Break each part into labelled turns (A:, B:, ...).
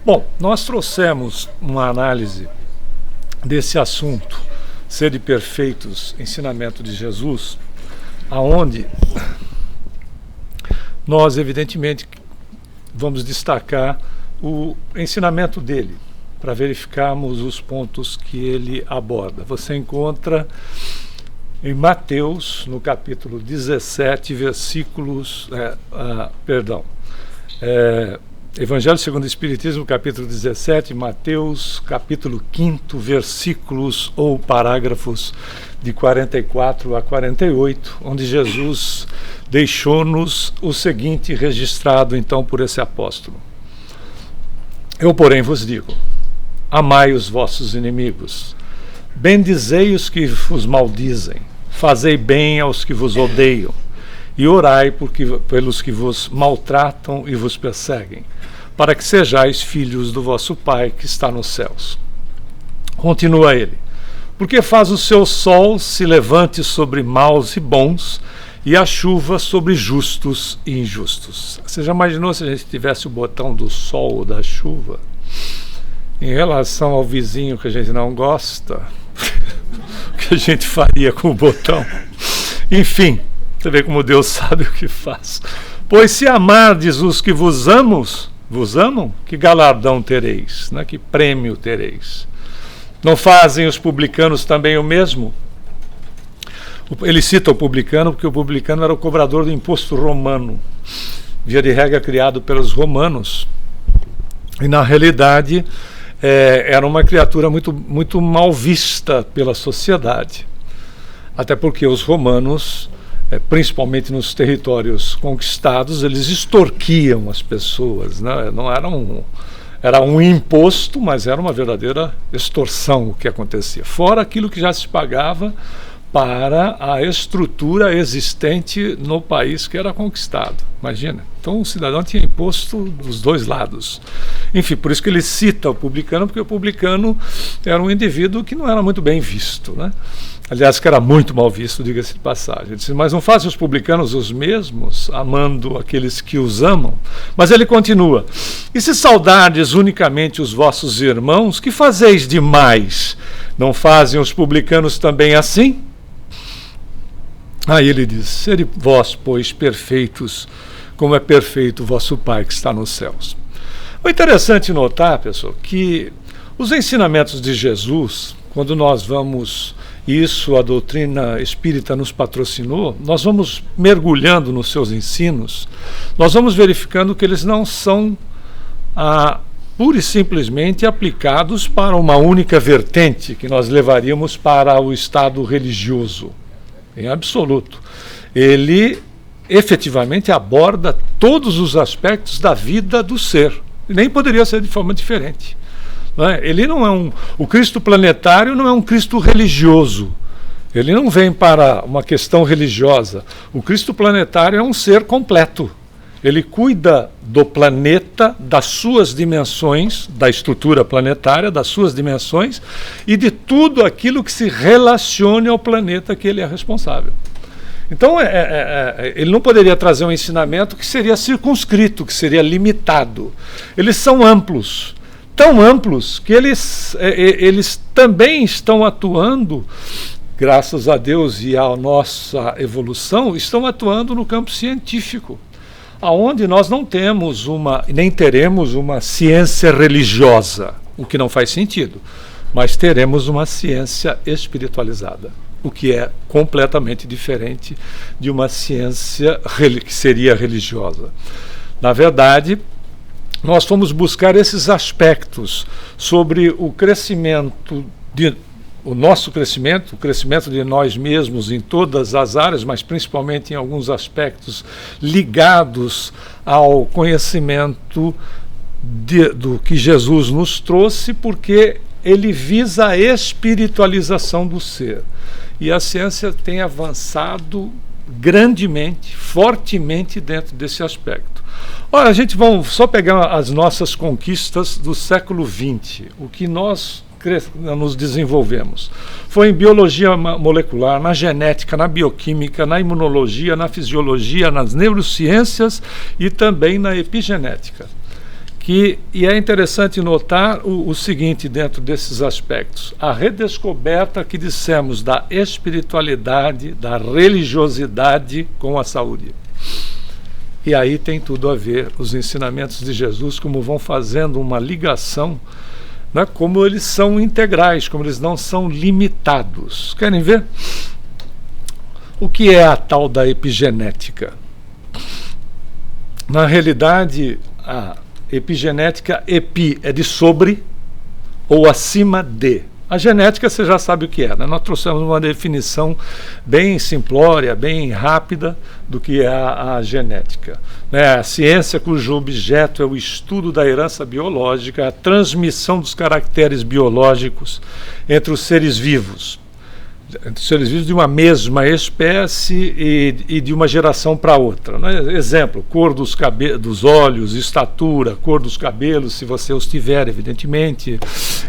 A: Bom, nós trouxemos uma análise desse assunto, Sede Perfeitos, ensinamento de Jesus, aonde nós, evidentemente, vamos destacar o ensinamento dele, para verificarmos os pontos que ele aborda. Você encontra em Mateus, no capítulo 17, versículos... Evangelho segundo o Espiritismo, capítulo 17, Mateus, capítulo 5, versículos ou parágrafos de 44 a 48, onde Jesus deixou-nos o seguinte registrado então por esse apóstolo. Eu, porém, vos digo, amai os vossos inimigos, bendizei os que vos maldizem, fazei bem aos que vos odeiam, e orai pelos que vos maltratam e vos perseguem, para que sejais filhos do vosso Pai que está nos céus. Continua ele. Porque faz o seu sol se levante sobre maus e bons, e a chuva sobre justos e injustos. Você já imaginou se a gente tivesse o botão do sol ou da chuva? Em relação ao vizinho que a gente não gosta, o que a gente faria com o botão? Enfim, você vê como Deus sabe o que faz. Pois se amardes os que vos amam, que galardão tereis, né? Que prêmio tereis? Não fazem os publicanos também o mesmo? Ele cita o publicano porque o publicano era o cobrador do imposto romano, via de regra criado pelos romanos, e na realidade era uma criatura muito mal vista pela sociedade, até porque os romanos, principalmente nos territórios conquistados, eles extorquiam as pessoas, né? Não era um imposto, mas era uma verdadeira extorsão o que acontecia, fora aquilo que já se pagava para a estrutura existente no país que era conquistado. Imagina, então o cidadão tinha imposto dos dois lados. Enfim, por isso que ele cita o publicano, porque o publicano era um indivíduo que não era muito bem visto, né? Aliás, que era muito mal visto, diga-se de passagem. Ele disse, mas não fazem os publicanos os mesmos, amando aqueles que os amam? Mas ele continua, e se saudardes unicamente os vossos irmãos, que fazeis demais? Não fazem os publicanos também assim? Aí ele diz, sede vós, pois, perfeitos, como é perfeito o vosso Pai que está nos céus. É interessante notar, pessoal, que os ensinamentos de Jesus, quando nós vamos, isso a doutrina espírita nos patrocinou, nós vamos mergulhando nos seus ensinos, nós vamos verificando que eles não são pura e simplesmente aplicados para uma única vertente, que nós levaríamos para o estado religioso. Em absoluto. Ele efetivamente aborda todos os aspectos da vida do ser. Nem poderia ser de forma diferente. Não é? Ele não é o Cristo planetário não é um Cristo religioso. Ele não vem para uma questão religiosa. O Cristo planetário é um ser completo. Ele cuida do planeta, das suas dimensões, da estrutura planetária, das suas dimensões e de tudo aquilo que se relacione ao planeta que ele é responsável. Então, ele não poderia trazer um ensinamento que seria circunscrito, que seria limitado. Eles são amplos, tão amplos que eles também estão atuando, graças a Deus e à nossa evolução, estão atuando no campo científico, aonde nós não temos nem teremos uma ciência religiosa, o que não faz sentido, mas teremos uma ciência espiritualizada, o que é completamente diferente de uma ciência que seria religiosa. Na verdade, nós fomos buscar esses aspectos sobre o crescimento o nosso crescimento, o crescimento de nós mesmos em todas as áreas, mas principalmente em alguns aspectos ligados ao conhecimento do que Jesus nos trouxe, porque ele visa a espiritualização do ser. E a ciência tem avançado grandemente, fortemente dentro desse aspecto. Olha, a gente vai só pegar as nossas conquistas do século XX, o que nós nos desenvolvemos. Foi em biologia molecular, na genética, na bioquímica, na imunologia, na fisiologia, nas neurociências e também na epigenética. E é interessante notar o seguinte dentro desses aspectos. A redescoberta que dissemos da espiritualidade, da religiosidade com a saúde. E aí tem tudo a ver os ensinamentos de Jesus, como vão fazendo uma ligação, né, como eles são integrais, como eles não são limitados. Querem ver? O que é a tal da epigenética? Na realidade, a epigenética, epi é de sobre ou acima de. A genética você já sabe o que é, né? Nós trouxemos uma definição bem simplória, bem rápida do que é a genética. Né? A ciência cujo objeto é o estudo da herança biológica, a transmissão dos caracteres biológicos entre os seres vivos de uma mesma espécie e de uma geração para outra. Né? Exemplo, cor dos olhos, estatura, cor dos cabelos, se você os tiver, evidentemente,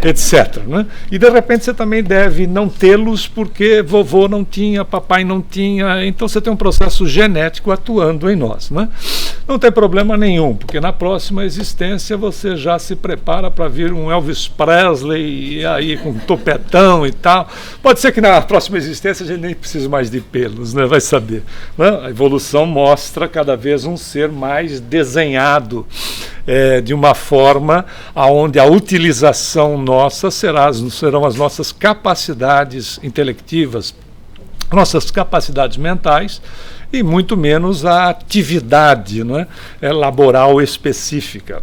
A: etc. Né? E de repente você também deve não tê-los porque vovô não tinha, papai não tinha, então você tem um processo genético atuando em nós. Né? Não tem problema nenhum, porque na próxima existência você já se prepara para vir um Elvis Presley e aí com um topetão e tal. Pode ser que na próxima existência a gente nem precisa mais de pelos, né? Vai saber. Né? A evolução mostra cada vez um ser mais desenhado de uma forma onde a utilização nossa serão as nossas capacidades intelectivas, nossas capacidades mentais, e muito menos a atividade, não é? Laboral específica.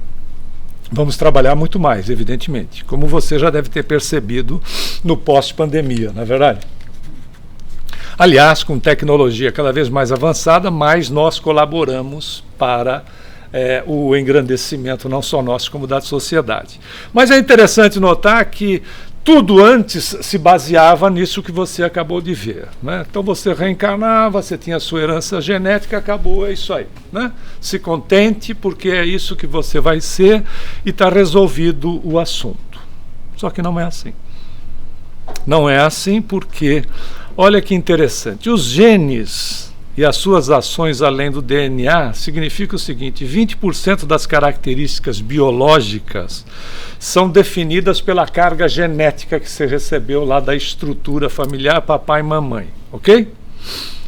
A: Vamos trabalhar muito mais, evidentemente, como você já deve ter percebido no pós-pandemia, não é verdade? Aliás, com tecnologia cada vez mais avançada, mais nós colaboramos para o engrandecimento não só nosso, como da sociedade. Mas é interessante notar que tudo antes se baseava nisso que você acabou de ver. Né? Então você reencarnava, você tinha a sua herança genética, acabou, é isso aí. Né? Se contente, porque é isso que você vai ser e está resolvido o assunto. Só que não é assim. Não é assim porque, olha que interessante, os genes e as suas ações além do DNA significa o seguinte: 20% das características biológicas são definidas pela carga genética que você recebeu lá da estrutura familiar, papai e mamãe, ok?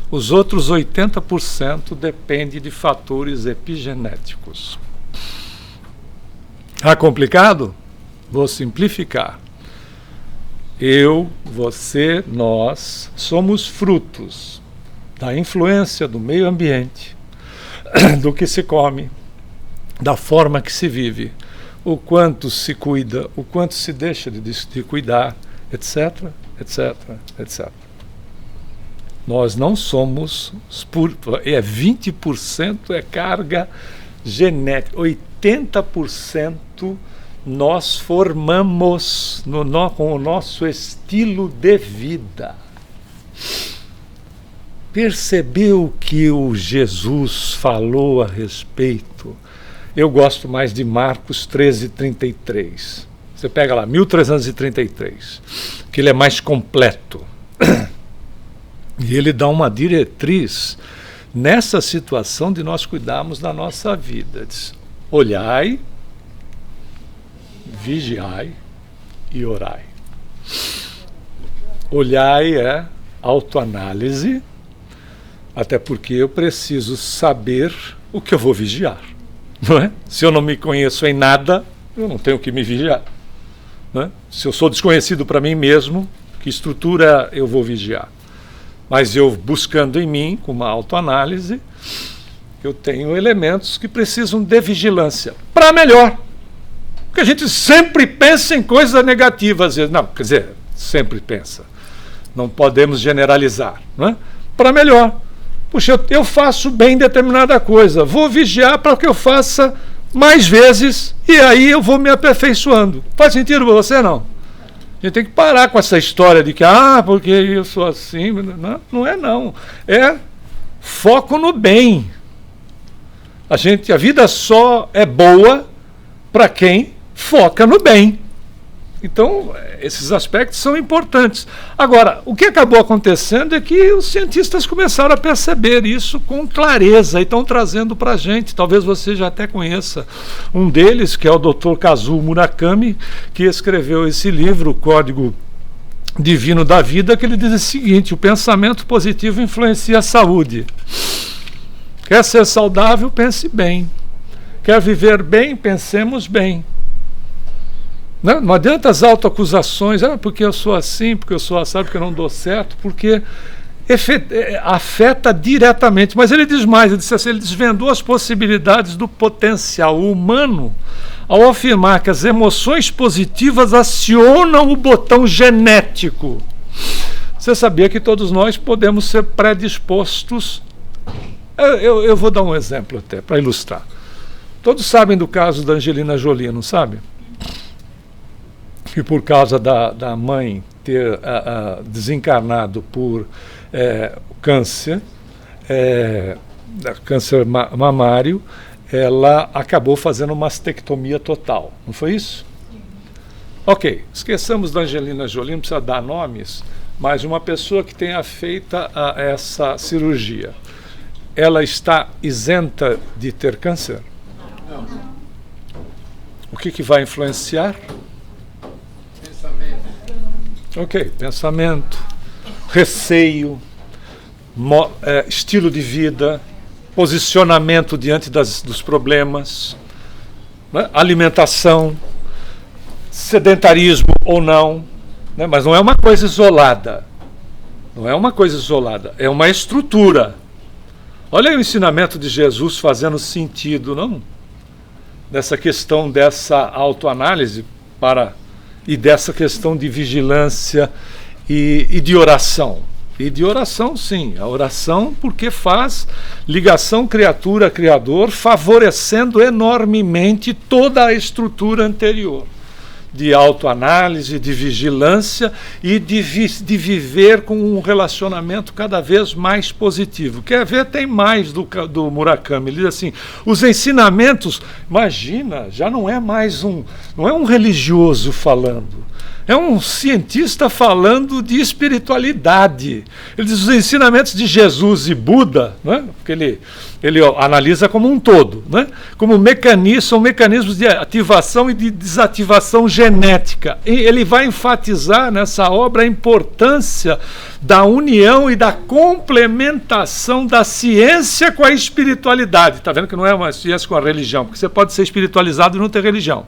A: Os outros 80% dependem de fatores epigenéticos. Tá complicado? Vou simplificar. Eu, você, nós somos frutos da influência do meio ambiente, do que se come, da forma que se vive, o quanto se cuida, o quanto se deixa de cuidar, etc, etc, etc. Nós não somos, 20% é carga genética, 80% nós formamos com o nosso estilo de vida. Percebeu que o Jesus falou a respeito? Eu gosto mais de Marcos 13:33. Você pega lá, 1333, que ele é mais completo. E ele dá uma diretriz nessa situação de nós cuidarmos da nossa vida. Diz: olhai, vigiai e orai. Olhai é autoanálise, até porque eu preciso saber o que eu vou vigiar, não é? Se eu não me conheço em nada, eu não tenho que me vigiar, não é? Se eu sou desconhecido para mim mesmo, que estrutura eu vou vigiar? Mas eu, buscando em mim, com uma autoanálise, eu tenho elementos que precisam de vigilância, para melhor. Porque a gente sempre pensa em coisas negativas. Não, quer dizer, sempre pensa. Não podemos generalizar, não é? Para melhor. Puxa, eu faço bem determinada coisa, vou vigiar para que eu faça mais vezes e aí eu vou me aperfeiçoando. Faz sentido para você, não? A gente tem que parar com essa história de que, porque eu sou assim. Não, não é não. É foco no bem. A vida só é boa para quem foca no bem. Então, esses aspectos são importantes. Agora, o que acabou acontecendo é que os cientistas começaram a perceber isso com clareza e estão trazendo para a gente. Talvez você já até conheça um deles, que é o Dr. Kazuo Murakami, que escreveu esse livro, O Código Divino da Vida, que ele diz o seguinte: o pensamento positivo influencia a saúde. Quer ser saudável? Pense bem. Quer viver bem? Pensemos bem. Não adianta as autoacusações, porque eu sou assim, porque eu sou assado, porque eu não dou certo, porque afeta diretamente. Mas ele diz mais, ele disse assim, ele desvendou as possibilidades do potencial humano ao afirmar que as emoções positivas acionam o botão genético. Você sabia que todos nós podemos ser predispostos? Eu vou dar um exemplo até, para ilustrar. Todos sabem do caso da Angelina Jolie, não sabem? Que por causa da mãe ter desencarnado por câncer, câncer mamário, ela acabou fazendo mastectomia total. Não foi isso? Ok, esqueçamos da Angelina Jolie, não precisa dar nomes, mas uma pessoa que tenha feito essa cirurgia, ela está isenta de ter câncer? Não. O que vai influenciar? Ok, pensamento, receio, estilo de vida, posicionamento diante dos problemas, né? Alimentação, sedentarismo ou não, né? Mas não é uma coisa isolada, não é uma coisa isolada, é uma estrutura. Olha aí o ensinamento de Jesus fazendo sentido, não? Dessa questão dessa autoanálise e dessa questão de vigilância e de oração. E de oração, sim. A oração porque faz ligação criatura-criador, favorecendo enormemente toda a estrutura anterior. De autoanálise, de vigilância e de viver com um relacionamento cada vez mais positivo. Quer ver? Tem mais do Murakami. Ele diz assim, os ensinamentos, imagina, já não é mais não é um religioso falando, é um cientista falando de espiritualidade. Ele diz os ensinamentos de Jesus e Buda, né? Porque ele analisa como um todo, né? Como são mecanismos de ativação e de desativação genética. E ele vai enfatizar nessa obra a importância da união e da complementação da ciência com a espiritualidade. Está vendo que não é uma ciência com a religião, porque você pode ser espiritualizado e não ter religião.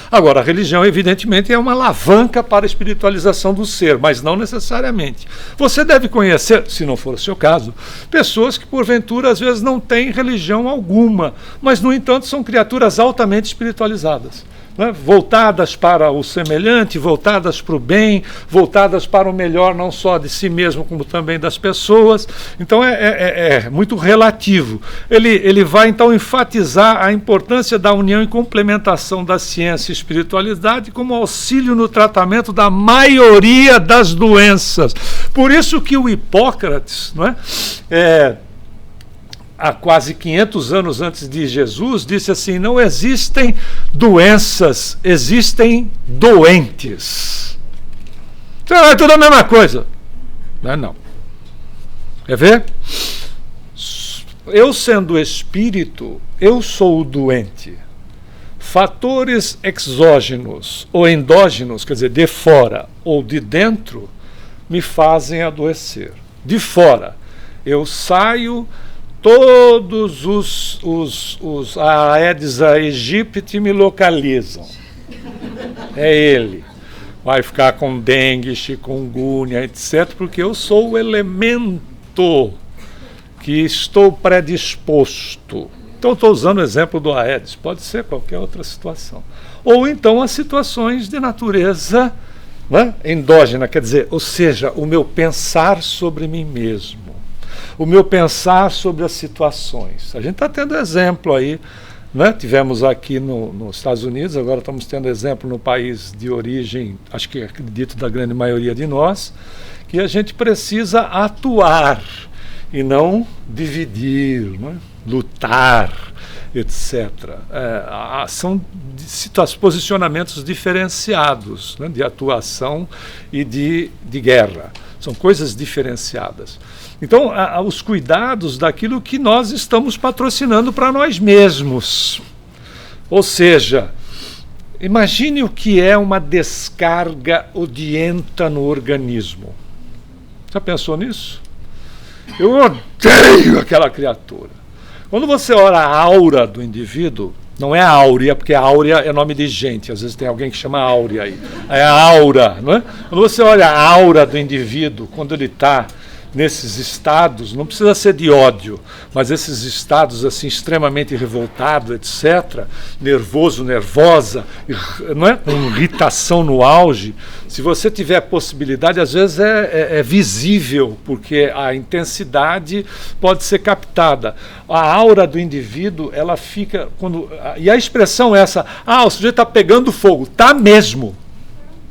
A: Agora, a religião, evidentemente, é uma alavanca para a espiritualização do ser, mas não necessariamente. Você deve conhecer, se não for o seu caso, pessoas que, porventura, às vezes não têm religião alguma, mas, no entanto, são criaturas altamente espiritualizadas. Né? Voltadas para o semelhante, voltadas para o bem, voltadas para o melhor não só de si mesmo, como também das pessoas. Então é muito relativo. Ele vai então enfatizar a importância da união e complementação da ciência e espiritualidade como auxílio no tratamento da maioria das doenças. Por isso que o Hipócrates, não é? Há quase 500 anos antes de Jesus, disse assim, não existem doenças, existem doentes. Então, é tudo a mesma coisa. Não. Quer ver? Eu sendo espírito, eu sou o doente. Fatores exógenos ou endógenos, quer dizer, de fora ou de dentro, me fazem adoecer. De fora, eu saio... Todos os Aedes aegypti me localizam. É ele. Vai ficar com dengue, chikungunya, etc., porque eu sou o elemento que estou predisposto. Então, estou usando o exemplo do Aedes, pode ser qualquer outra situação. Ou então as situações de natureza, né, endógena, quer dizer, ou seja, o meu pensar sobre mim mesmo. O meu pensar sobre as situações. A gente está tendo exemplo aí, né? Tivemos aqui nos Estados Unidos, agora estamos tendo exemplo no país de origem, acho que acredito da grande maioria de nós, que a gente precisa atuar e não dividir, né? Lutar, etc. São posicionamentos diferenciados, né, de atuação e de guerra. São coisas diferenciadas. Então, os cuidados daquilo que nós estamos patrocinando para nós mesmos. Ou seja, imagine o que é uma descarga odienta no organismo. Já pensou nisso? Eu odeio aquela criatura. Quando você olha a aura do indivíduo, não é a áurea, porque a áurea é nome de gente, às vezes tem alguém que chama áurea aí. É a aura, não é? Quando você olha a aura do indivíduo, quando ele está nesses estados, não precisa ser de ódio, mas esses estados assim extremamente revoltado, etc., nervoso, nervosa, não é? Com irritação no auge, se você tiver possibilidade, às vezes é visível, porque a intensidade pode ser captada. A aura do indivíduo, ela fica... e a expressão é essa, o sujeito está pegando fogo. Está mesmo.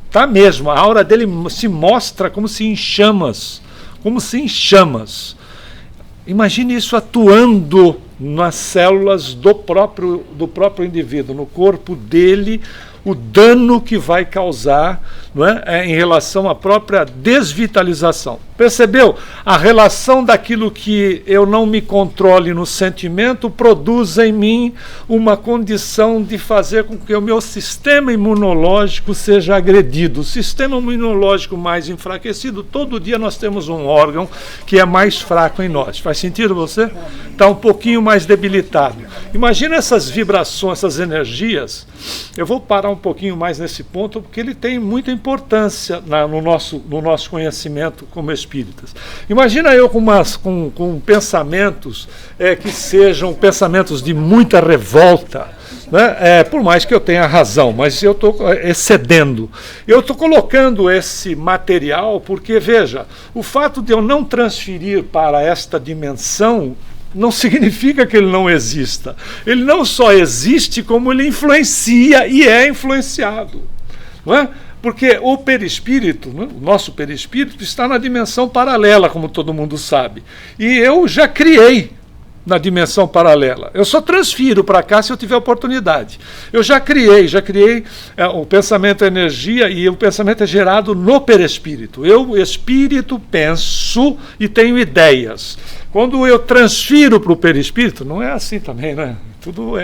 A: Está mesmo. A aura dele se mostra como se em chamas. Como se em chamas. Imagine isso atuando nas células do próprio indivíduo, no corpo dele, o dano que vai causar, não é, em relação à própria desvitalização. Percebeu? A relação daquilo que eu não me controle no sentimento produz em mim uma condição de fazer com que o meu sistema imunológico seja agredido. O sistema imunológico mais enfraquecido, todo dia nós temos um órgão que é mais fraco em nós. Faz sentido você? Está um pouquinho mais debilitado. Imagina essas vibrações, essas energias. Eu vou parar um pouquinho mais nesse ponto, porque ele tem muita importância no nosso conhecimento como espíritas. Imagina eu com pensamentos que sejam pensamentos de muita revolta, né? Por mais que eu tenha razão, mas eu estou excedendo. Eu estou colocando esse material porque, veja, o fato de eu não transferir para esta dimensão não significa que ele não exista. Ele não só existe, como ele influencia e é influenciado. Não é? Porque o perispírito, né, o nosso perispírito, está na dimensão paralela, como todo mundo sabe. E eu já criei na dimensão paralela. Eu só transfiro para cá se eu tiver oportunidade. Eu já criei o pensamento é energia e o pensamento é gerado no perispírito. Eu, espírito, penso e tenho ideias. Quando eu transfiro para o perispírito, não é assim também, né? Tudo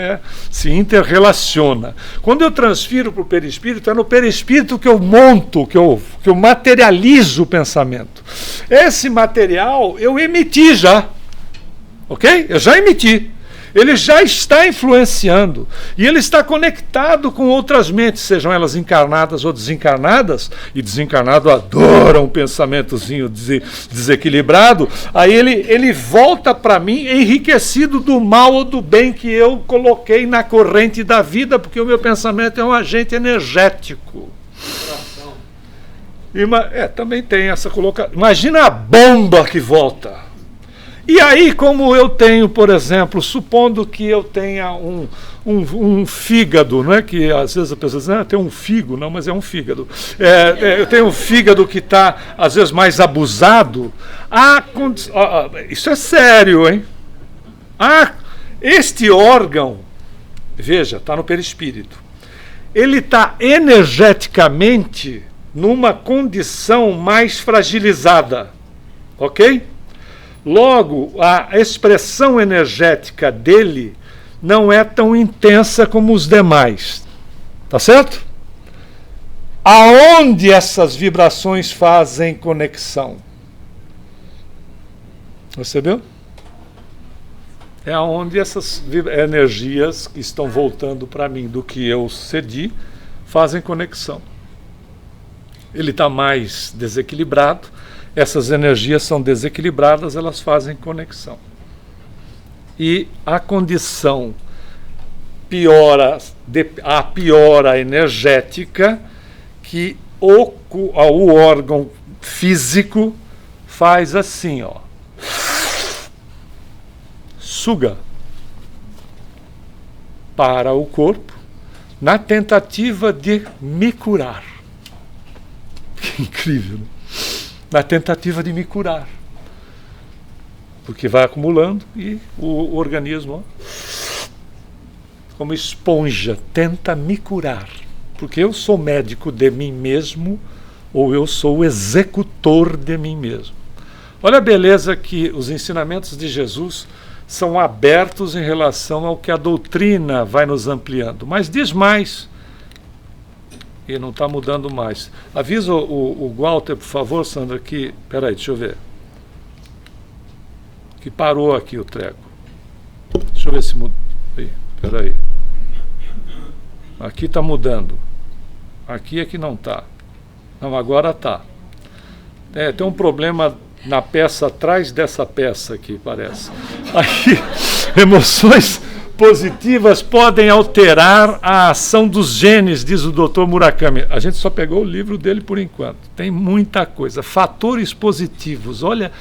A: se interrelaciona. Quando eu transfiro para o perispírito, é no perispírito que eu monto, que eu materializo o pensamento. Esse material eu emiti já. Ok? Eu já emiti. Ele já está influenciando. E ele está conectado com outras mentes, sejam elas encarnadas ou desencarnadas. E desencarnado adora um pensamentozinho desequilibrado. Aí ele volta para mim enriquecido do mal ou do bem que eu coloquei na corrente da vida, porque o meu pensamento é um agente energético. Também tem essa colocação. Imagina a bomba que volta. E aí, como eu tenho, por exemplo, supondo que eu tenha um fígado, não é? Que às vezes a pessoa diz, tem um figo, não, mas é um fígado. Eu tenho um fígado que está, às vezes, mais abusado. Isso é sério, hein? Este órgão, veja, está no perispírito. Ele está energeticamente numa condição mais fragilizada, ok? Logo, a expressão energética dele não é tão intensa como os demais. Tá certo? Aonde essas vibrações fazem conexão? Percebeu? É aonde essas energias que estão voltando para mim do que eu cedi fazem conexão. Ele está mais desequilibrado. Essas energias são desequilibradas, elas fazem conexão. E a condição a piora energética que o órgão físico faz assim, ó. Suga para o corpo na tentativa de me curar. Que incrível, né? Na tentativa de me curar. Porque vai acumulando e o organismo como esponja, tenta me curar. Porque eu sou médico de mim mesmo ou eu sou o executor de mim mesmo. Olha a beleza que os ensinamentos de Jesus são abertos em relação ao que a doutrina vai nos ampliando. Mas diz mais. E não está mudando mais. Avisa o Walter, por favor, Sandra, que... Peraí, deixa eu ver. Que parou aqui o treco. Deixa eu ver se muda. Peraí. Aqui está mudando. Aqui é que não está. Não, agora está. Tem um problema na peça atrás dessa peça aqui, parece. Aí, emoções positivas podem alterar a ação dos genes, diz o Dr. Murakami. A gente só pegou o livro dele por enquanto. Tem muita coisa. Fatores positivos. Olha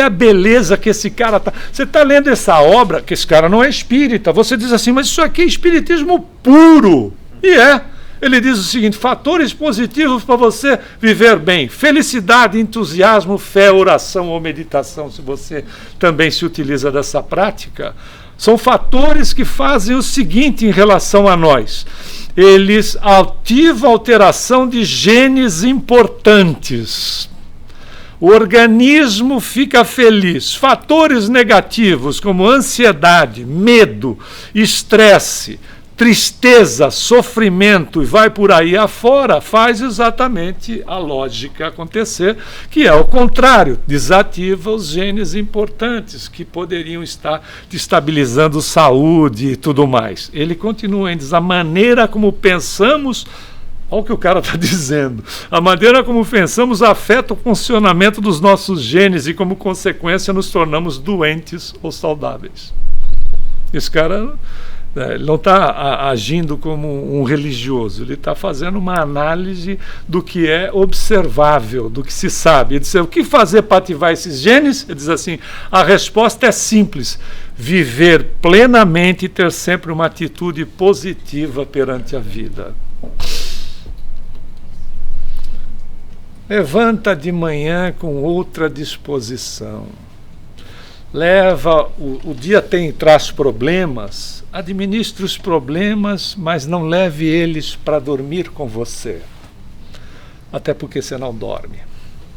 A: a beleza que esse cara está... Você está lendo essa obra, que esse cara não é espírita. Você diz assim, mas isso aqui é espiritismo puro. E é. Ele diz o seguinte, fatores positivos para você viver bem. Felicidade, entusiasmo, fé, oração ou meditação, se você também se utiliza dessa prática. São fatores que fazem o seguinte em relação a nós. Eles ativam a alteração de genes importantes. O organismo fica feliz. Fatores negativos como ansiedade, medo, estresse, tristeza, sofrimento e vai por aí afora, faz exatamente a lógica acontecer, que é o contrário, desativa os genes importantes que poderiam estar estabilizando saúde e tudo mais. Ele continua ainda, diz, a maneira como pensamos, olha o que o cara está dizendo, a maneira como pensamos afeta o funcionamento dos nossos genes e como consequência nos tornamos doentes ou saudáveis. Esse cara... Ele não está agindo como um religioso, ele está fazendo uma análise do que é observável, do que se sabe. Ele diz, o que fazer para ativar esses genes? Ele diz assim, a resposta é simples, viver plenamente e ter sempre uma atitude positiva perante a vida. Levanta de manhã com outra disposição. O dia traz problemas, administre os problemas, mas não leve eles para dormir com você. Até porque você não dorme.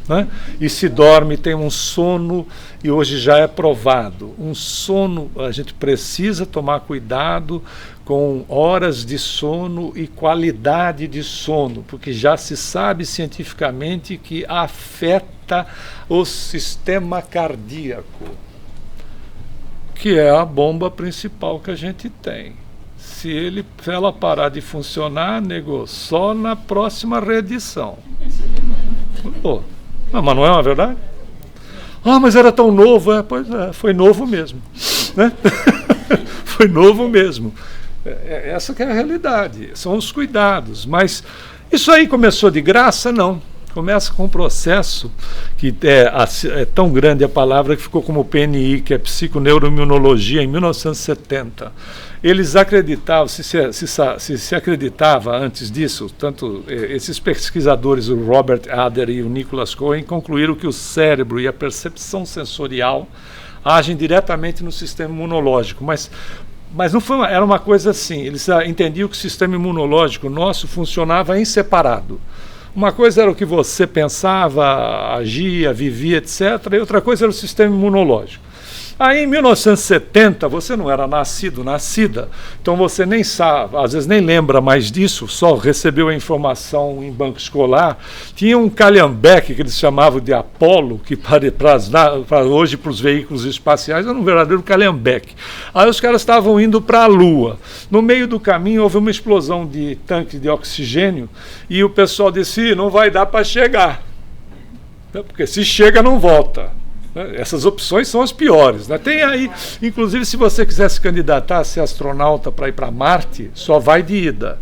A: Né? E se dorme, tem um sono, e hoje já é provado. Um sono, a gente precisa tomar cuidado com horas de sono e qualidade de sono, porque já se sabe cientificamente que afeta o sistema cardíaco, que é a bomba principal que a gente tem. Se ela parar de funcionar, nego, só na próxima reedição. Pô, mas não é uma verdade? Ah, mas era tão novo. Pois é, foi novo mesmo. Né? Foi novo mesmo. Essa que é a realidade, são os cuidados. Mas isso aí começou de graça? Não. Começa com um processo que é tão grande a palavra que ficou como PNI, que é Psiconeuroimunologia, em 1970. Eles acreditavam, se acreditava antes disso, tanto esses pesquisadores, o Robert Adler e o Nicholas Cohen, concluíram que o cérebro e a percepção sensorial agem diretamente no sistema imunológico, mas não foi era uma coisa assim, eles entendiam que o sistema imunológico nosso funcionava em separado. Uma coisa era o que você pensava, agia, vivia, etc. E outra coisa era o sistema imunológico. Aí, em 1970, você não era nascida, então você nem sabe, às vezes nem lembra mais disso, só recebeu a informação em banco escolar. Tinha um calhambeque que eles chamavam de Apolo, que para hoje, para os veículos espaciais, era um verdadeiro calhambeque. Aí os caras estavam indo para a Lua. No meio do caminho, houve uma explosão de tanque de oxigênio e o pessoal disse, não vai dar para chegar, porque se chega, não volta. Essas opções são as piores. Né? Tem aí, inclusive, se você quiser se candidatar a ser astronauta para ir para Marte, só vai de ida.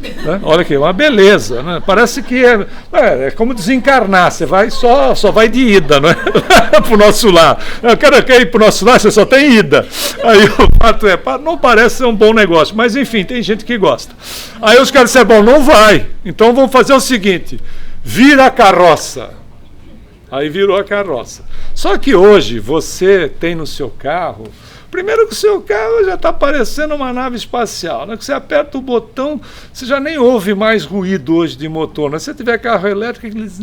A: Né? Olha aqui, uma beleza. Né? Parece que é como desencarnar, você vai só vai de ida, não é? Para o nosso lar. Eu quero ir para o nosso lar, você só tem ida. Aí o fato não parece ser um bom negócio, mas enfim, tem gente que gosta. Aí os caras disseram, bom, não vai. Então vamos fazer o seguinte, vira a carroça. Aí virou a carroça. Só que hoje você tem no seu carro, Primeiro que o seu carro já está parecendo uma nave espacial. Né? Que você aperta o botão, você já nem ouve mais ruído hoje de motor. Né? Se você tiver carro elétrico, aqueles...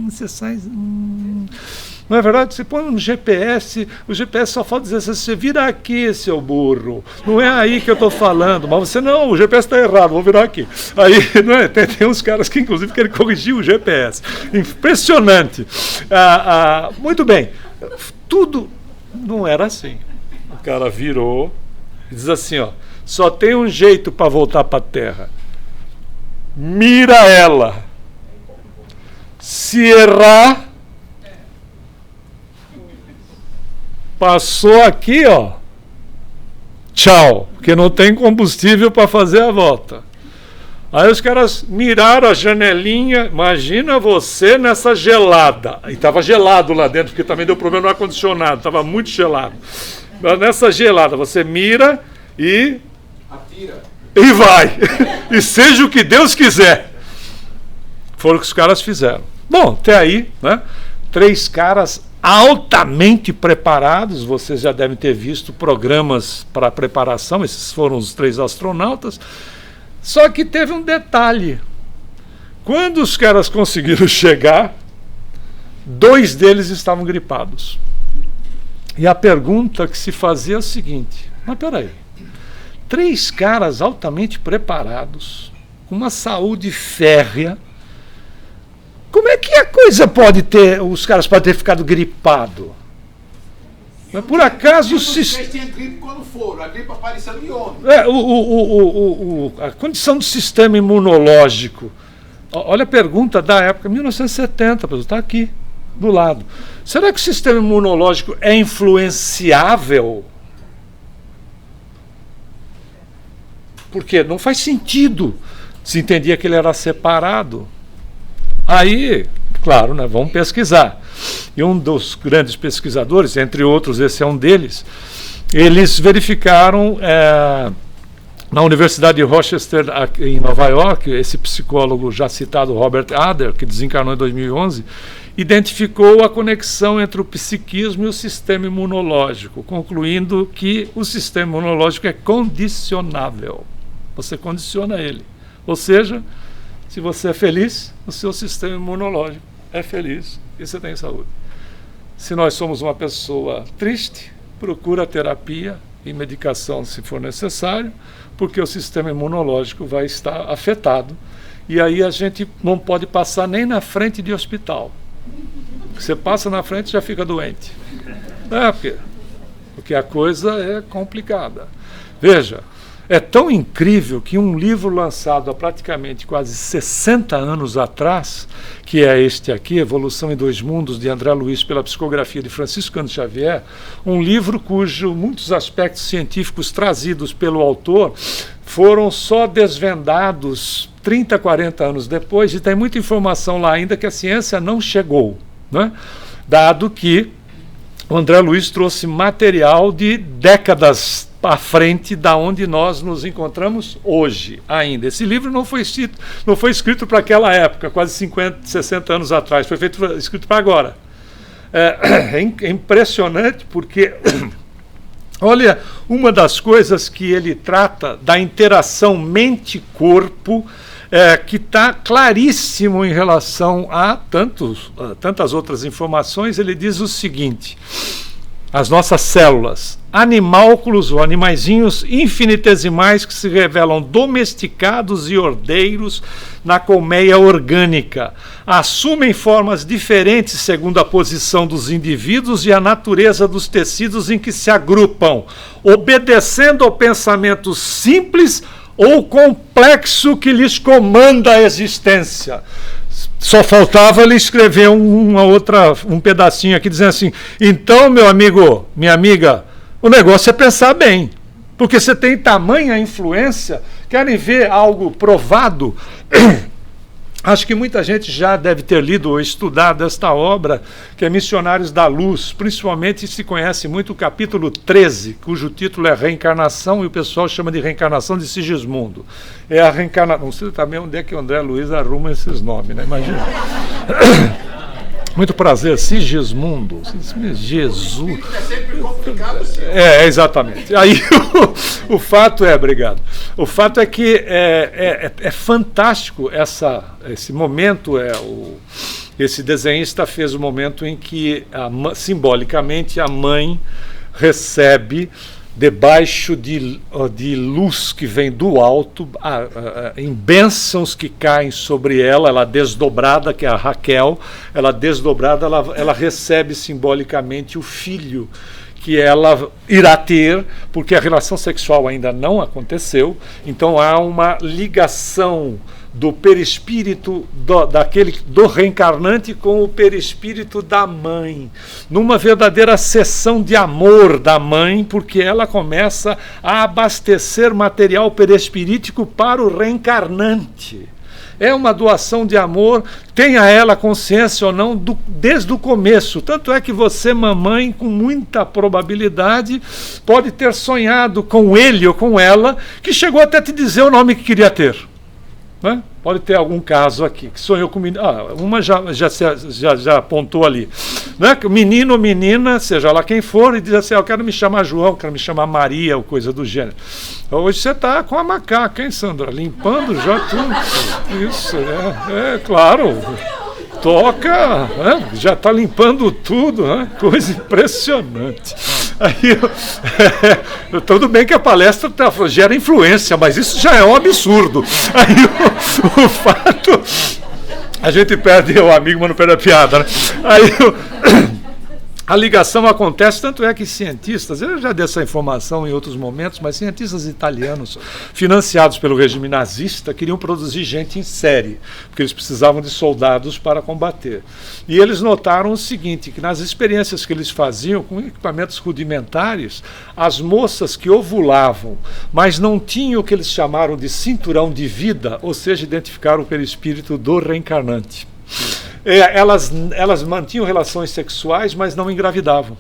A: você sai... Não é verdade? Você põe um GPS, o GPS só falta dizer assim, você vira aqui, seu burro. Não é aí que eu estou falando, mas você não, o GPS está errado, vou virar aqui. Aí, não é? Tem uns caras que inclusive querem corrigir o GPS. Impressionante. Muito bem, tudo não era assim. O cara virou e diz assim, ó, só tem um jeito para voltar para a Terra. Mira ela. Se errar, passou aqui, ó. Tchau, porque não tem combustível para fazer a volta. Aí os caras miraram a janelinha. Imagina você nessa gelada. E estava gelado lá dentro, porque também deu problema no ar-condicionado. Estava muito gelado. Mas nessa gelada, você mira e... atira. E vai. E seja o que Deus quiser. Foi o que os caras fizeram. Bom, até aí, né? 3 caras altamente preparados, vocês já devem ter visto programas para preparação, esses foram os 3 astronautas, só que teve um detalhe, quando os caras conseguiram chegar, 2 deles estavam gripados, e a pergunta que se fazia é o seguinte, mas peraí, 3 caras altamente preparados, com uma saúde férrea, como é que a coisa pode ter, os caras podem ter ficado gripados? Mas por acaso o sistema...
B: tinha gripe quando foram, a gripe apareceu de ontem.
A: A condição do sistema imunológico. Olha a pergunta da época, 1970, está aqui, do lado. Será que o sistema imunológico é influenciável? Porque não faz sentido. Se entendia que ele era separado. Aí, claro, né, vamos pesquisar. E um dos grandes pesquisadores, entre outros, esse é um deles, eles verificaram na Universidade de Rochester, em Nova York, esse psicólogo já citado, Robert Adler, que desencarnou em 2011, identificou a conexão entre o psiquismo e o sistema imunológico, concluindo que o sistema imunológico é condicionável. Você condiciona ele. Ou seja, se você é feliz, o seu sistema imunológico é feliz e você tem saúde. Se nós somos uma pessoa triste, procura terapia e medicação se for necessário, porque o sistema imunológico vai estar afetado. E aí a gente não pode passar nem na frente de hospital. Você passa na frente e já fica doente. Porque a coisa é complicada. Veja, é tão incrível que um livro lançado há praticamente quase 60 anos atrás, que é este aqui, Evolução em 2 Mundos, de André Luiz, pela psicografia de Francisco Cândido Xavier, um livro cujo muitos aspectos científicos trazidos pelo autor foram só desvendados 30, 40 anos depois, e tem muita informação lá ainda que a ciência não chegou, né? Dado que o André Luiz trouxe material de décadas à frente da onde nós nos encontramos hoje ainda. Esse livro não foi escrito para aquela época, quase 50, 60 anos atrás, foi escrito para agora. É impressionante porque, olha, uma das coisas que ele trata da interação mente-corpo, que está claríssimo em relação a tantas outras informações, ele diz o seguinte: as nossas células, animálculos ou animaizinhos infinitesimais que se revelam domesticados e ordeiros na colmeia orgânica, assumem formas diferentes segundo a posição dos indivíduos e a natureza dos tecidos em que se agrupam, obedecendo ao pensamento simples ou complexo que lhes comanda a existência. Só faltava ele escrever um pedacinho aqui dizendo assim: então, meu amigo, minha amiga, o negócio é pensar bem, porque você tem tamanha influência. Querem ver algo provado? Acho que muita gente já deve ter lido ou estudado esta obra, que é Missionários da Luz. Principalmente se conhece muito o capítulo 13, cujo título é Reencarnação, e o pessoal chama de Reencarnação de Sigismundo. É a reencarnação. Não sei também onde é que o André Luiz arruma esses nomes, né? Imagina. Muito prazer, Sigismundo. Jesus.
B: É sempre complicado, senhor.
A: Exatamente. Aí o fato obrigado. O fato é que é fantástico esse momento. Esse desenhista fez o momento em que, simbolicamente, a mãe recebe, debaixo de luz que vem do alto, em bênçãos que caem sobre ela desdobrada, que é a Raquel, ela desdobrada, ela recebe simbolicamente o filho que ela irá ter, porque a relação sexual ainda não aconteceu, então há uma ligação do perispírito do reencarnante com o perispírito da mãe, numa verdadeira sessão de amor da mãe, porque ela começa a abastecer material perispirítico para o reencarnante. É uma doação de amor, tenha ela consciência ou não, desde o começo. Tanto é que você, mamãe, com muita probabilidade, pode ter sonhado com ele ou com ela, que chegou até te dizer o nome que queria ter. Né? Pode ter algum caso aqui que sonhou com menino. Uma já apontou ali, né? Menino ou menina, seja lá quem for, e diz assim: eu quero me chamar João, quero me chamar Maria, ou coisa do gênero. Hoje você está com a macaca, hein, Sandra? Limpando já tudo. Isso, claro. Toca, já está limpando tudo, coisa impressionante. Aí, tudo bem que a palestra gera influência, mas isso já é um absurdo. Aí o fato, a gente perde o amigo, mas não perde a piada, né? Aí a ligação acontece, tanto é que cientistas, eu já dei essa informação em outros momentos, mas cientistas italianos, financiados pelo regime nazista, queriam produzir gente em série, porque eles precisavam de soldados para combater. E eles notaram o seguinte, que nas experiências que eles faziam, com equipamentos rudimentares, as moças que ovulavam, mas não tinham o que eles chamaram de cinturão de vida, ou seja, identificaram o perispírito do reencarnante. Elas mantinham relações sexuais, mas não engravidavam.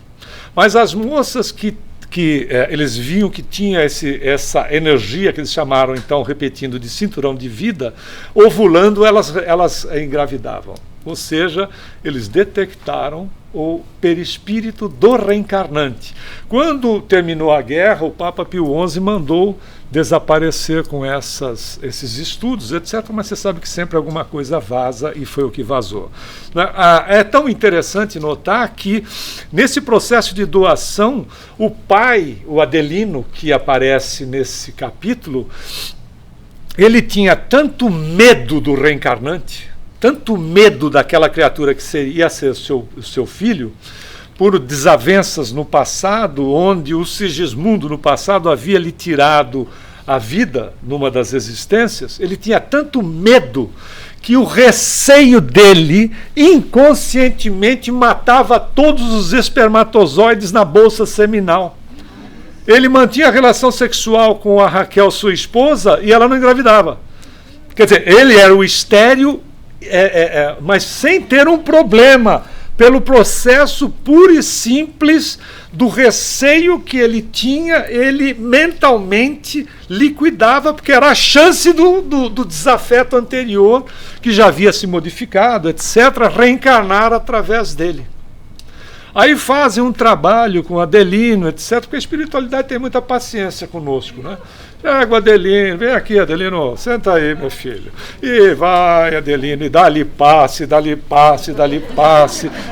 A: Mas as moças que eles viam que tinha essa energia, que eles chamaram, então, repetindo, de cinturão de vida, ovulando, elas engravidavam. Ou seja, eles detectaram o perispírito do reencarnante. Quando terminou a guerra, o Papa Pio XI mandou desaparecer com esses estudos, etc., mas você sabe que sempre alguma coisa vaza, e foi o que vazou. É tão interessante notar que, nesse processo de doação, o pai, o Adelino, que aparece nesse capítulo, ele tinha tanto medo do reencarnante, tanto medo daquela criatura que ia ser o seu filho, por desavenças no passado, onde o Sigismundo, no passado, havia lhe tirado a vida numa das existências, ele tinha tanto medo que o receio dele, inconscientemente, matava todos os espermatozoides na bolsa seminal. Ele mantinha a relação sexual com a Raquel, sua esposa, e ela não engravidava. Quer dizer, ele era o estéril, mas sem ter um problema, pelo processo puro e simples do receio que ele tinha, ele mentalmente liquidava, porque era a chance do desafeto anterior, que já havia se modificado, etc., reencarnar através dele. Aí fazem um trabalho com Adelino, etc., porque a espiritualidade tem muita paciência conosco, né? Pega o Adelino, vem aqui, Adelino, senta aí, meu filho. E vai, Adelino, e dá-lhe passe,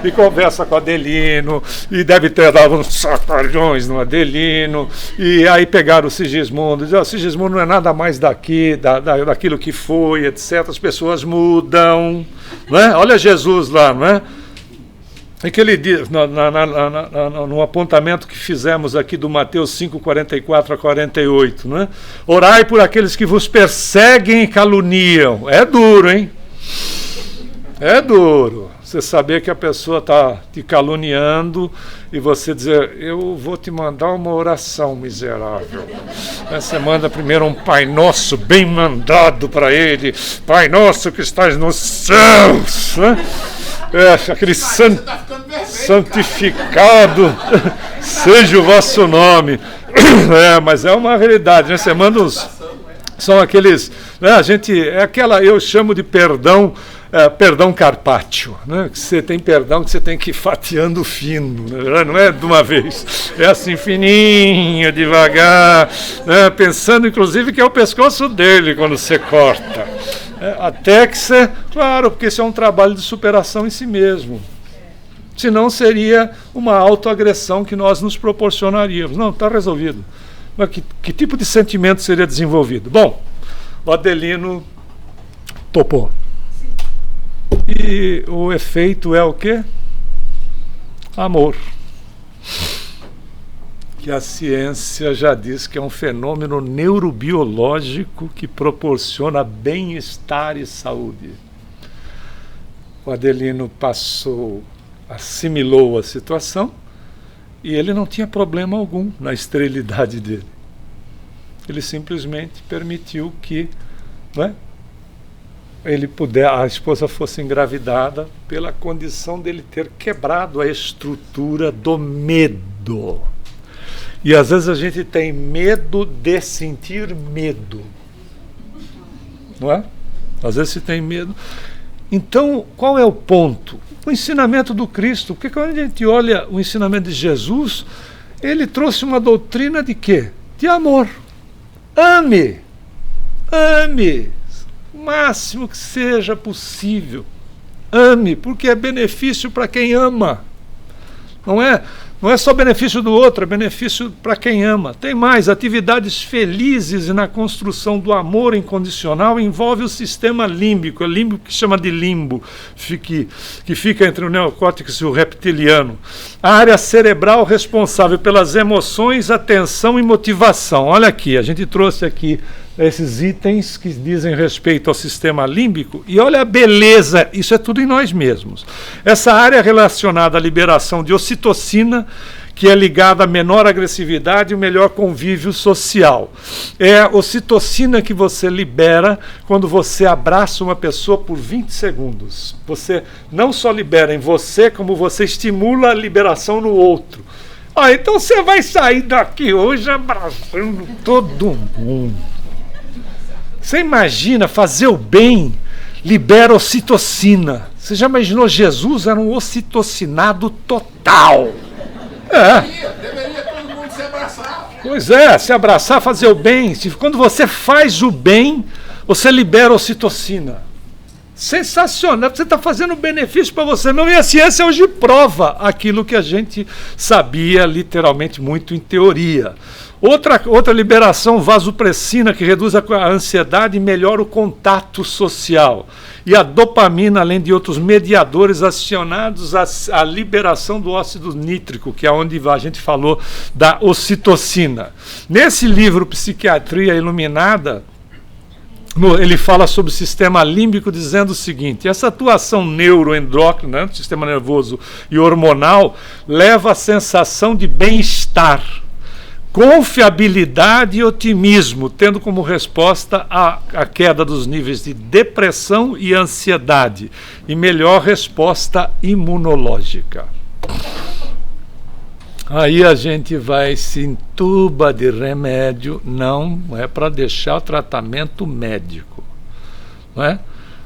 A: e conversa com o Adelino, e deve ter dado uns sacolhões no Adelino, e aí pegaram o Sigismundo, diz, o Sigismundo não é nada mais daquilo que foi, etc., as pessoas mudam, né? Olha Jesus lá, não é? É que ele diz, no apontamento que fizemos aqui do Mateus 5, 44 a 48, né? Orai por aqueles que vos perseguem e caluniam. É duro, hein? É duro. Você saber que a pessoa está te caluniando e você dizer, eu vou te mandar uma oração, miserável. Você manda primeiro um Pai Nosso bem mandado para ele. Pai Nosso que estás nos céus, né? Aquele santificado seja o vosso nome. Mas é uma realidade, né? Você São aqueles, né, eu chamo de perdão carpaccio, né? Que você tem perdão que você tem que ir fatiando fino, né? Não é de uma vez, é assim fininho, devagar, né? Pensando inclusive que é o pescoço dele quando você corta, até que você, claro, porque isso é um trabalho de superação em si mesmo, senão seria uma autoagressão que nós nos proporcionaríamos. Não, está resolvido. Mas que tipo de sentimento seria desenvolvido? Bom, o Adelino topou. E o efeito é o quê? Amor. Que a ciência já diz que é um fenômeno neurobiológico que proporciona bem-estar e saúde. O Adelino assimilou a situação e ele não tinha problema algum na esterilidade dele. Ele simplesmente permitiu que, né, a esposa fosse engravidada pela condição dele ter quebrado a estrutura do medo. E às vezes a gente tem medo de sentir medo. Não é? Às vezes se tem medo. Então, qual é o ponto? O ensinamento do Cristo. Porque quando a gente olha o ensinamento de Jesus, ele trouxe uma doutrina de quê? De amor. Ame. Ame. O máximo que seja possível. Ame, porque é benefício para quem ama. Não é só benefício do outro, é benefício para quem ama. Tem mais, atividades felizes na construção do amor incondicional envolve o sistema límbico, que chama de limbo, que fica entre o neocórtex e o reptiliano. A área cerebral responsável pelas emoções, atenção e motivação. Olha aqui, a gente trouxe aqui esses itens que dizem respeito ao sistema límbico, e olha a beleza, isso é tudo em nós mesmos. Essa área relacionada à liberação de ocitocina, que é ligada a menor agressividade e o melhor convívio social. É a ocitocina que você libera quando você abraça uma pessoa por 20 segundos. Você não só libera em você, como você estimula a liberação no outro. Então você vai sair daqui hoje abraçando todo mundo. Você imagina, fazer o bem libera ocitocina. Você já imaginou? Jesus era um ocitocinado total.
B: Deveria todo mundo se abraçar.
A: Pois é, se abraçar, fazer o bem. Quando você faz o bem, você libera ocitocina. Sensacional, você está fazendo benefício para você mesmo. E a ciência hoje prova aquilo que a gente sabia literalmente muito em teoria. Outra liberação, vasopressina, que reduz a ansiedade e melhora o contato social. E a dopamina, além de outros mediadores acionados à liberação do óxido nítrico, que é onde a gente falou da ocitocina. Nesse livro, Psiquiatria Iluminada, ele fala sobre o sistema límbico, dizendo o seguinte: essa atuação neuroendócrina, do sistema nervoso e hormonal, leva à sensação de bem-estar, confiabilidade e otimismo, tendo como resposta a queda dos níveis de depressão e ansiedade, e melhor resposta imunológica. Aí a gente vai, se entuba de remédio, não é para deixar o tratamento médico, não é?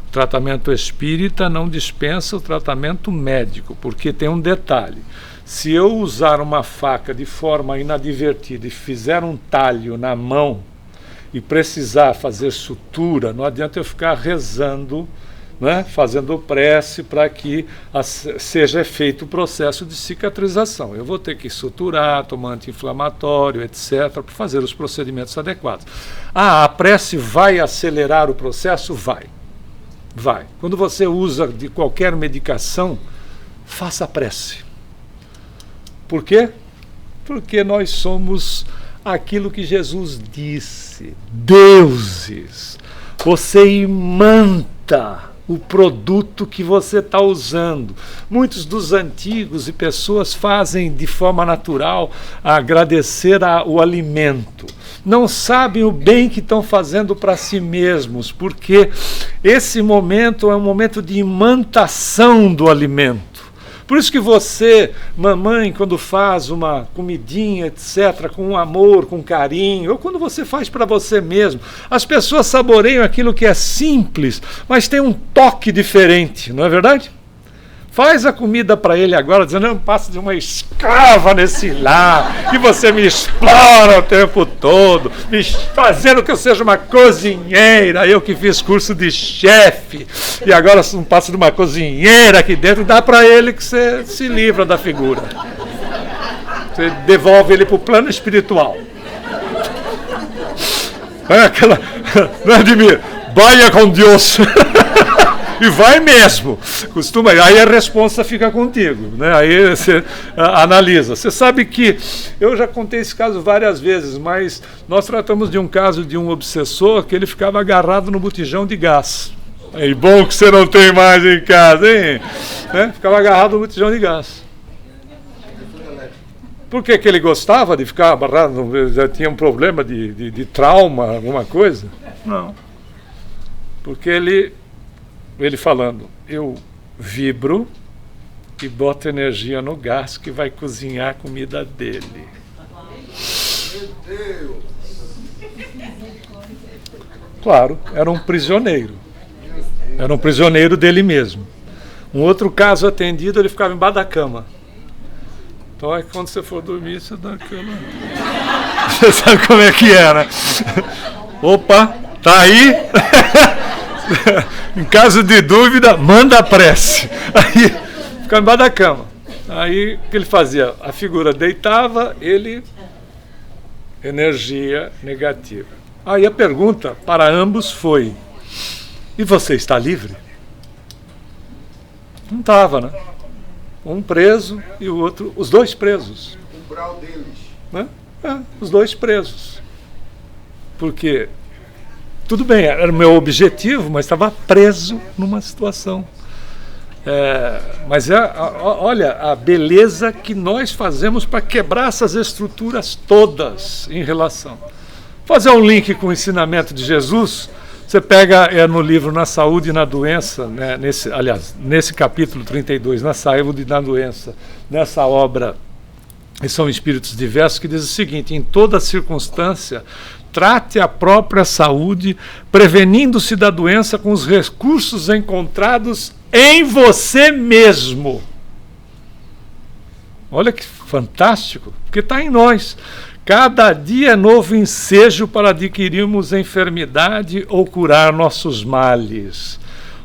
A: O tratamento espírita não dispensa o tratamento médico, porque tem um detalhe: se eu usar uma faca de forma inadvertida e fizer um talho na mão e precisar fazer sutura, não adianta eu ficar rezando, né, fazendo prece para que seja feito o processo de cicatrização. Eu vou ter que suturar, tomar anti-inflamatório, etc., para fazer os procedimentos adequados. A prece vai acelerar o processo? Vai. Quando você usa de qualquer medicação, faça a prece. Por quê? Porque nós somos aquilo que Jesus disse, deuses. Você imanta o produto que você está usando. Muitos dos antigos e pessoas fazem de forma natural agradecer o alimento. Não sabem o bem que estão fazendo para si mesmos, porque esse momento é um momento de imantação do alimento. Por isso que você, mamãe, quando faz uma comidinha, etc., com amor, com carinho, ou quando você faz para você mesmo, as pessoas saboreiam aquilo que é simples, mas tem um toque diferente, não é verdade? Faz a comida para ele agora, dizendo, eu passo de uma escrava nesse lar, e você me explora o tempo todo, me fazendo que eu seja uma cozinheira, eu que fiz curso de chefe, e agora não passo de uma cozinheira aqui dentro, dá para ele que você se livra da figura. Você devolve ele para o plano espiritual. É aquela, não é, Admir? Vaya com Deus. E vai mesmo. Costuma, aí a resposta fica contigo, né? Aí você analisa. Você sabe que eu já contei esse caso várias vezes, mas nós tratamos de um caso de um obsessor que ele ficava agarrado no botijão de gás. É bom que você não tem mais em casa, hein? Né? Ficava agarrado no botijão de gás. Por que ele gostava de ficar agarrado? Já tinha um problema de trauma, alguma coisa? Não. Porque ele falando, eu vibro e boto energia no gás que vai cozinhar a comida dele. Meu Deus! Claro, era um prisioneiro. Era um prisioneiro dele mesmo. Um outro caso atendido, ele ficava embaixo da cama. Então é que quando você for dormir, você dá aquela... Você sabe como é que é, né? Opa, tá aí? Em caso de dúvida, manda a prece. Aí ficava embaixo da cama. Aí o que ele fazia? A figura deitava, ele energia negativa. Aí a pergunta para ambos foi: e você está livre? Não estava, né? Um preso e o outro, os dois presos.
B: O umbral deles.
A: Né? Os dois presos. Porque tudo bem, era o meu objetivo, mas estava preso numa situação. Mas olha a beleza que nós fazemos para quebrar essas estruturas todas em relação. Fazer um link com o ensinamento de Jesus, você pega no livro Na Saúde e na Doença, né, nesse capítulo 32, Na Saúde e na Doença, nessa obra, e são espíritos diversos, que diz o seguinte: em toda circunstância, trate a própria saúde, prevenindo-se da doença com os recursos encontrados em você mesmo. Olha que fantástico, porque está em nós. Cada dia é novo ensejo para adquirirmos enfermidade ou curar nossos males.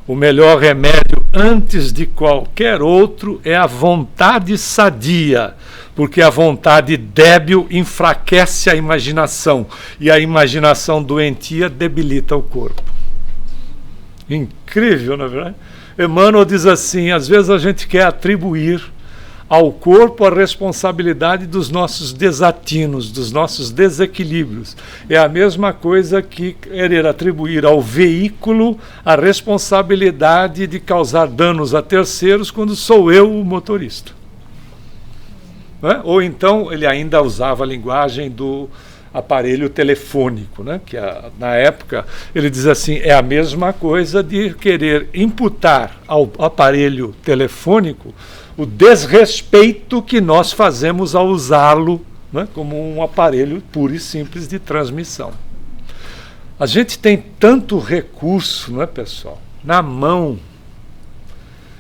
A: O melhor remédio antes de qualquer outro é a vontade sadia, porque a vontade débil enfraquece a imaginação, e a imaginação doentia debilita o corpo. Incrível, não é verdade? Emmanuel diz assim: às vezes a gente quer atribuir ao corpo a responsabilidade dos nossos desatinos, dos nossos desequilíbrios. É a mesma coisa que querer atribuir ao veículo a responsabilidade de causar danos a terceiros quando sou eu o motorista. Né? Ou então ele ainda usava a linguagem do aparelho telefônico, né? Que na época ele diz assim: é a mesma coisa de querer imputar ao aparelho telefônico o desrespeito que nós fazemos ao usá-lo, né, como um aparelho puro e simples de transmissão. A gente tem tanto recurso, não é, pessoal, na mão.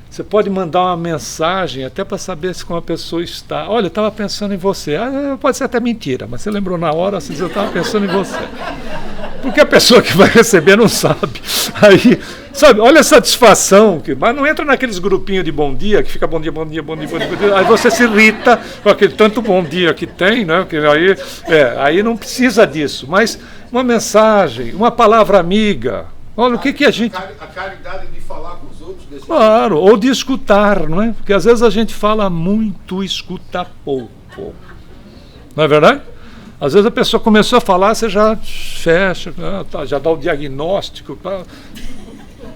A: Você pode mandar uma mensagem até para saber se como a pessoa está. Olha, eu estava pensando em você. Pode ser até mentira, mas você lembrou na hora, você diz, eu estava pensando em você. Porque a pessoa que vai receber não sabe. Aí, sabe, olha a satisfação. Mas não entra naqueles grupinhos de bom dia, que fica bom dia, bom dia, bom dia, bom dia, bom dia. Aí você se irrita com aquele tanto bom dia que tem, né? Que aí não precisa disso. Mas uma mensagem, uma palavra amiga. Olha, o que a gente...
B: A caridade de falar com os outros.
A: Claro, ou de escutar, não é? Porque às vezes a gente fala muito e escuta pouco. Não é verdade? Às vezes a pessoa começou a falar, você já fecha, já dá o diagnóstico.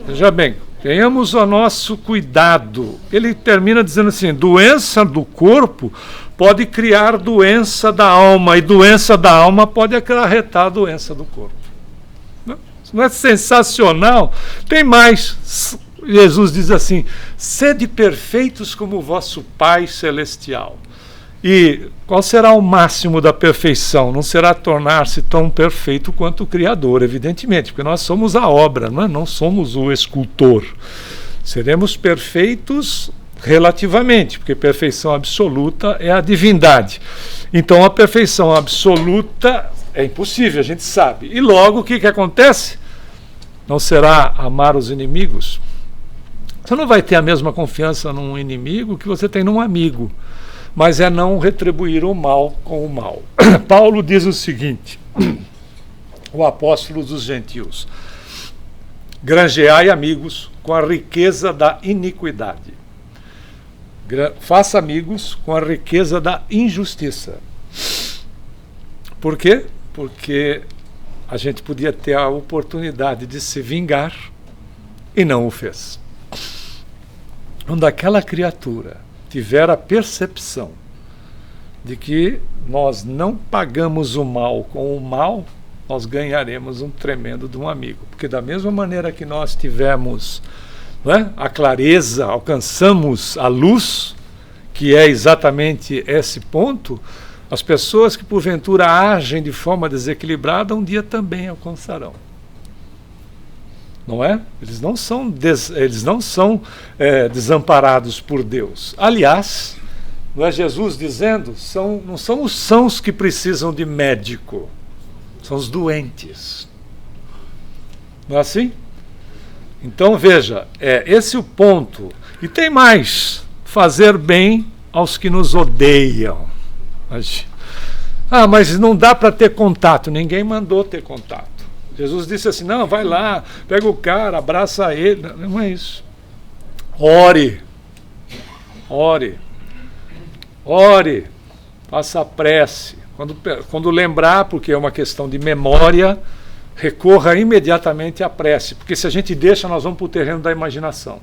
A: Veja bem, tenhamos o nosso cuidado. Ele termina dizendo assim: doença do corpo pode criar doença da alma, e doença da alma pode acarretar a doença do corpo. Não é sensacional? Tem mais. Jesus diz assim: sede perfeitos como o vosso Pai Celestial. E qual será o máximo da perfeição? Não será tornar-se tão perfeito quanto o Criador, evidentemente, porque nós somos a obra, não somos o escultor. Seremos perfeitos relativamente, porque perfeição absoluta é a divindade. Então a perfeição absoluta é impossível, a gente sabe. E logo o que acontece? Não será amar os inimigos? Você não vai ter a mesma confiança num inimigo que você tem num amigo, mas é não retribuir o mal com o mal. Paulo diz o seguinte, o apóstolo dos gentios: granjeai amigos com a riqueza da iniquidade. Faça amigos com a riqueza da injustiça. Por quê? Porque a gente podia ter a oportunidade de se vingar e não o fez. Quando aquela criatura tiver a percepção de que nós não pagamos o mal com o mal, nós ganharemos um tremendo de um amigo. Porque da mesma maneira que nós tivemos, a clareza, alcançamos a luz, que é exatamente esse ponto, as pessoas que porventura agem de forma desequilibrada um dia também alcançarão. Não é? Eles não são desamparados por Deus. Aliás, não é Jesus dizendo, não são os sãos que precisam de médico, são os doentes. Não é assim? Então veja, esse é o ponto. E tem mais: fazer bem aos que nos odeiam. Mas não dá para ter contato. Ninguém mandou ter contato. Jesus disse assim: não, vai lá, pega o cara, abraça ele. Não é isso. Ore, faça a prece. Quando lembrar, porque é uma questão de memória, recorra imediatamente à prece, porque se a gente deixa, nós vamos para o terreno da imaginação.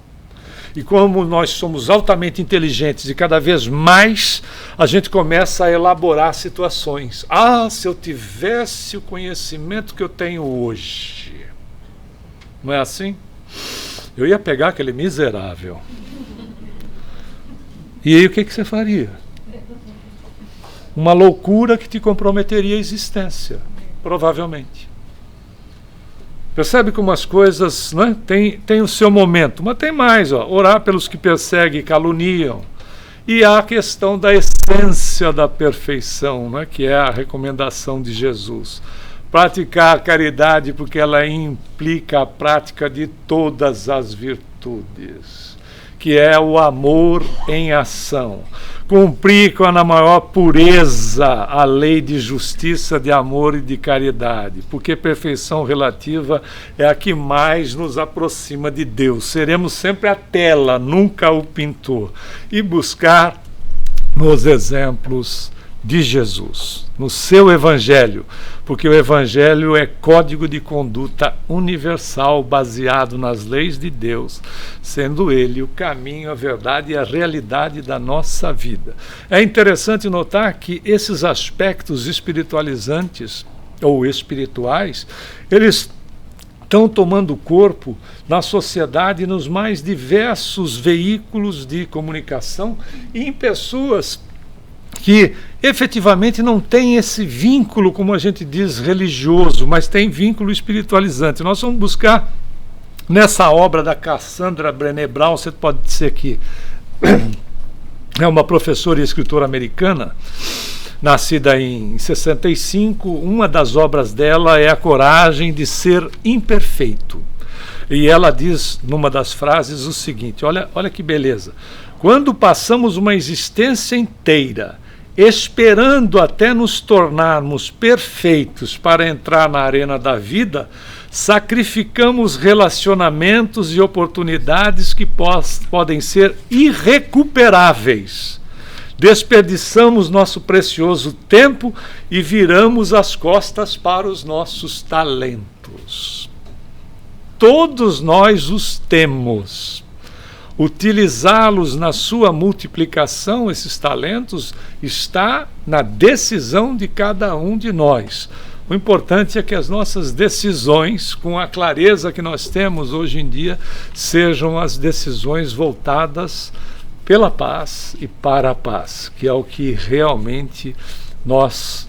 A: E como nós somos altamente inteligentes e cada vez mais a gente começa a elaborar situações. Se eu tivesse o conhecimento que eu tenho hoje. Não é assim? Eu ia pegar aquele miserável. E aí o que você faria? Uma loucura que te comprometeria a existência, provavelmente. Percebe como as coisas, tem o seu momento, mas tem mais, orar pelos que perseguem e caluniam. E há a questão da essência da perfeição, que é a recomendação de Jesus. Praticar a caridade, porque ela implica a prática de todas as virtudes, que é o amor em ação. Cumprir com a maior pureza a lei de justiça, de amor e de caridade, porque perfeição relativa é a que mais nos aproxima de Deus. Seremos sempre a tela, nunca o pintor. E buscar nos exemplos de Jesus, no seu Evangelho, porque o Evangelho é código de conduta universal baseado nas leis de Deus, sendo ele o caminho, a verdade e a realidade da nossa vida. É interessante notar que esses aspectos espiritualizantes ou espirituais, eles estão tomando corpo na sociedade, nos mais diversos veículos de comunicação e em pessoas que efetivamente não tem esse vínculo, como a gente diz, religioso, mas tem vínculo espiritualizante. Nós vamos buscar nessa obra da Cassandra Brené Brown, você pode dizer que é uma professora e escritora americana, nascida em 65, uma das obras dela é A Coragem de Ser Imperfeito. E ela diz, numa das frases, o seguinte, olha que beleza: quando passamos uma existência inteira esperando até nos tornarmos perfeitos para entrar na arena da vida, sacrificamos relacionamentos e oportunidades que podem ser irrecuperáveis. Desperdiçamos nosso precioso tempo e viramos as costas para os nossos talentos. Todos nós os temos. Utilizá-los na sua multiplicação, esses talentos, está na decisão de cada um de nós. O importante é que as nossas decisões, com a clareza que nós temos hoje em dia, sejam as decisões voltadas pela paz e para a paz, que é o que realmente nós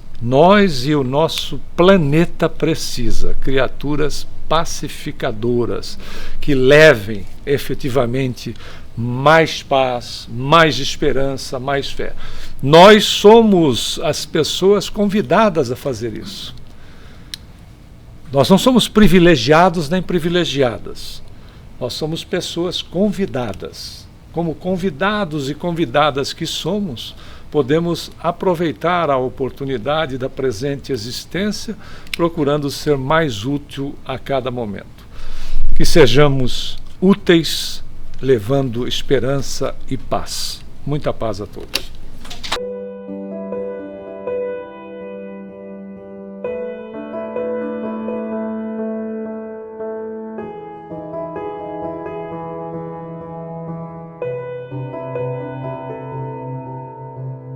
A: e o nosso planeta precisa, criaturas pacificadoras, que levem efetivamente mais paz, mais esperança, mais fé. Nós somos as pessoas convidadas a fazer isso. Nós não somos privilegiados nem privilegiadas. Nós somos pessoas convidadas. Como convidados e convidadas que somos, podemos aproveitar a oportunidade da presente existência, procurando ser mais útil a cada momento. Que sejamos úteis, levando esperança e paz. Muita paz a todos.